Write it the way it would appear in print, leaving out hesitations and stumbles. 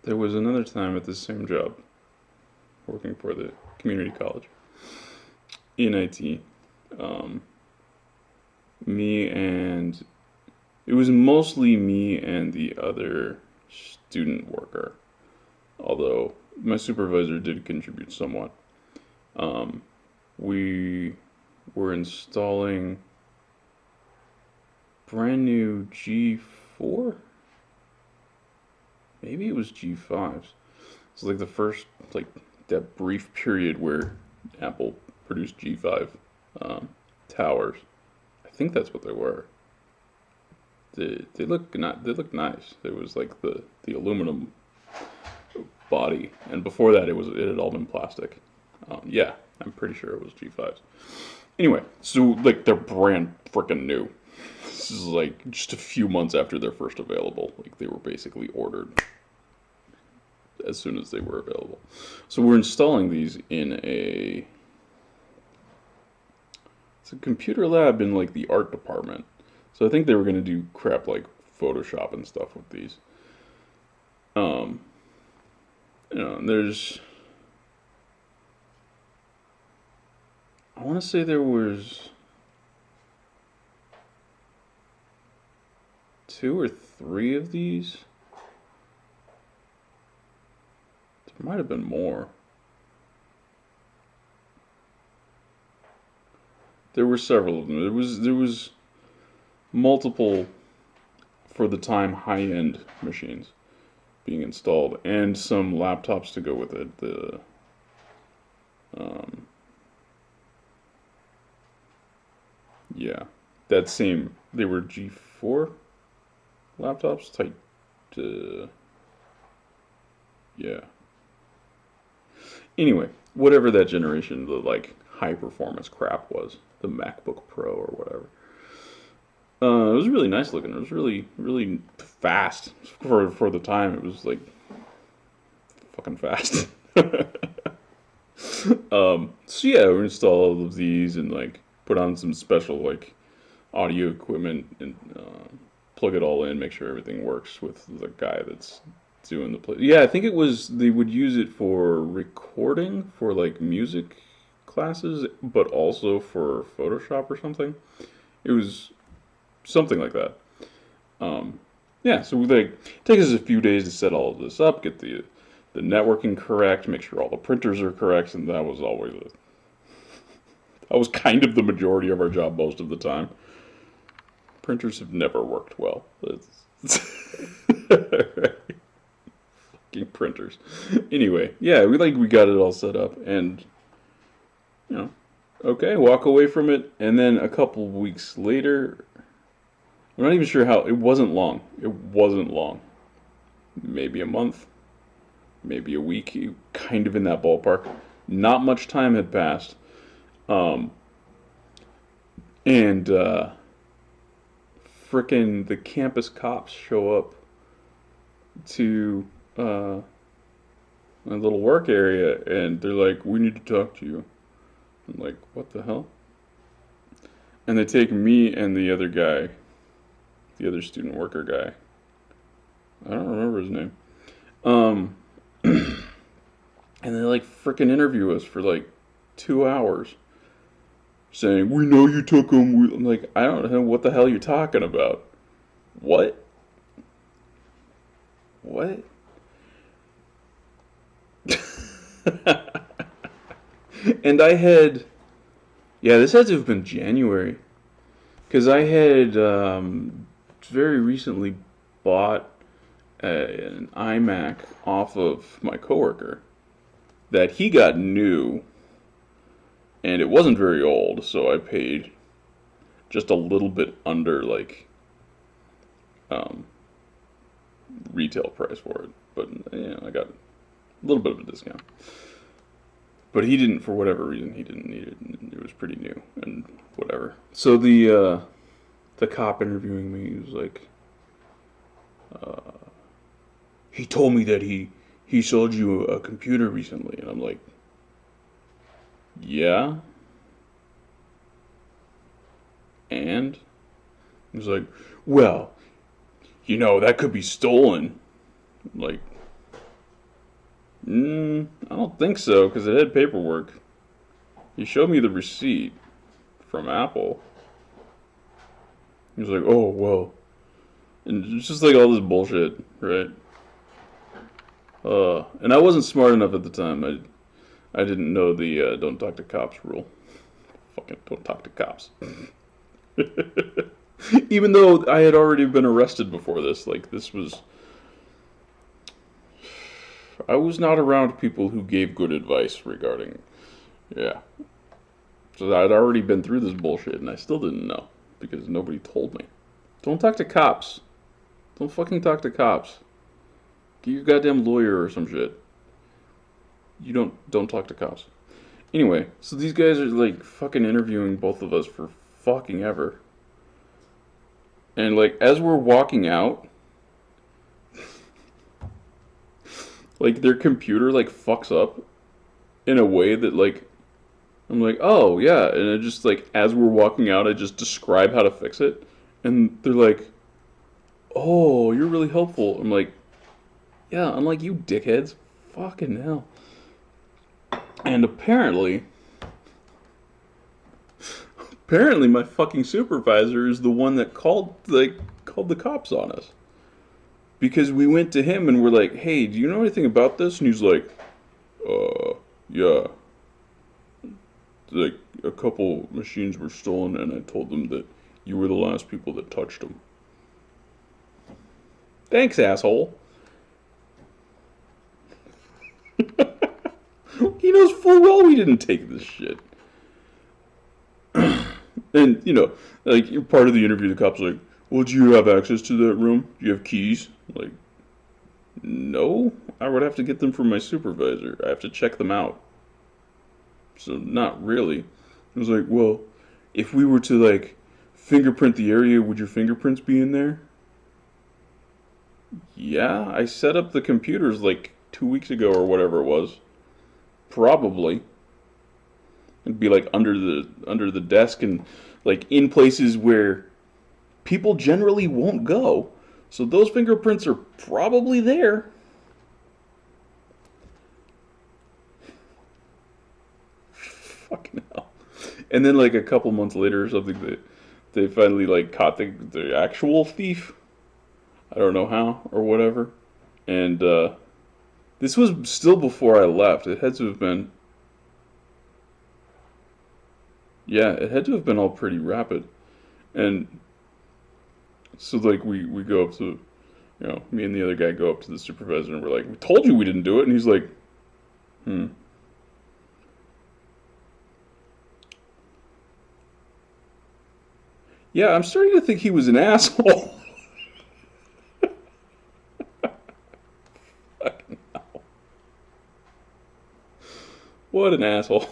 There was another time at the same job, working for the community college in IT. Um, me and it was mostly me and the other student worker, although my supervisor did contribute somewhat. Um, we were installing brand new G4. Maybe it was G5s. It's like the first, like, that brief period where Apple produced G5 um, towers. I think that's what they were. They look not they look nice. It was like the aluminum body, and before that it had all been plastic. Yeah, I'm pretty sure it was G5s. Anyway, so like they're brand freaking new. This is like just a few months after they're first available. Like they were basically ordered as soon as they were available. So we're installing these in it's a computer lab in like the art department. So I think they were gonna do crap like Photoshop and stuff with these. Um, there's I want to say there was two or three of these. There might have been more. There were several of them. There was multiple for the time high-end machines being installed, and some laptops to go with it. Um, yeah, that same they were G4 laptops type. Uh, yeah. Anyway, whatever that generation, the like high performance crap was, the MacBook Pro or whatever. It was really nice looking. It was really fast for the time. It was like fucking fast. So yeah, we install all of these and like put on some special like audio equipment and plug it all in, make sure everything works with the guy that's doing the play. Yeah, I think it was they would use it for recording for like music classes, but also for Photoshop or something. It was something like that. Um, yeah, so they take us a few days to set all of this up, get the networking correct, make sure all the printers are correct, and that was kind of the majority of our job most of the time. Printers have never worked well. Fucking printers. Anyway, yeah, we got it all set up, and you know, okay, walk away from it, and then a couple weeks later, I'm not even sure how. It wasn't long. It wasn't long. Maybe a month, maybe a week, kind of in that ballpark. Not much time had passed, um, and frickin' the campus cops show up to my little work area, and they're like, "We need to talk to you." I'm like, "What the hell?" And they take me and the other guy, the other student worker guy. I don't remember his name. Um, and they like frickin' interview us for like 2 hours, saying, "We know you took them." I'm like, "I don't know what the hell you're talking about." What? What? And I had, yeah, this had to have been January, because I had very recently bought an iMac off of my coworker that he got new, and it wasn't very old, so I paid just a little bit under like um, retail price for it. But yeah, I got a little bit of a discount. But he didn't, for whatever reason, he didn't need it. And it was pretty new and whatever. So the cop interviewing me was like, he told me that he sold you a computer recently, and I'm like, yeah, and he was like, well, that could be stolen. I'm like, I don't think so, because it had paperwork. He showed me the receipt from Apple. He was like, oh, well. And it's just like all this bullshit, right? And I wasn't smart enough at the time. I didn't know the don't talk to cops rule. Fucking don't talk to cops. Even though I had already been arrested before this, like this was, I was not around people who gave good advice regarding, yeah. So I'd already been through this bullshit, and I still didn't know because nobody told me. Don't talk to cops. Don't fucking talk to cops. Get your goddamn lawyer or some shit. You don't talk to cops. Anyway, so these guys are like fucking interviewing both of us for fucking ever. And like as we're walking out, like their computer like fucks up in a way that like I'm like, "Oh, yeah." And I just like as we're walking out, I just describe how to fix it. And they're like, "Oh, you're really helpful." I'm like, "Yeah, unlike you dickheads. Fucking hell." And apparently my fucking supervisor is the one that called the cops on us. Because we went to him and we're like, "Hey, do you know anything about this?" And he's like, yeah. Like a couple machines were stolen and I told them that you were the last people that touched them." Thanks, asshole. He knows full well we didn't take this shit. And, like, you're part of the interview, the cop's like, "Well, do you have access to that room? Do you have keys?" Like, no. I would have to get them from my supervisor. I have to check them out. So, not really. I was like, "Well, if we were to, like, fingerprint the area, would your fingerprints be in there?" Yeah, I set up the computers like 2 weeks ago or whatever it was. Probably. It'd be like under the desk and like in places where people generally won't go. So those fingerprints are probably there. Fucking hell. And then like a couple months later or something, they finally like caught the actual thief. I don't know how or whatever. And this was still before I left. It had to have been, yeah, it had to have been all pretty rapid. And so like we go up to, me and the other guy go up to the supervisor and we're like, "We told you we didn't do it." And he's like, "Hmm." Yeah, I'm starting to think he was an asshole. What an asshole.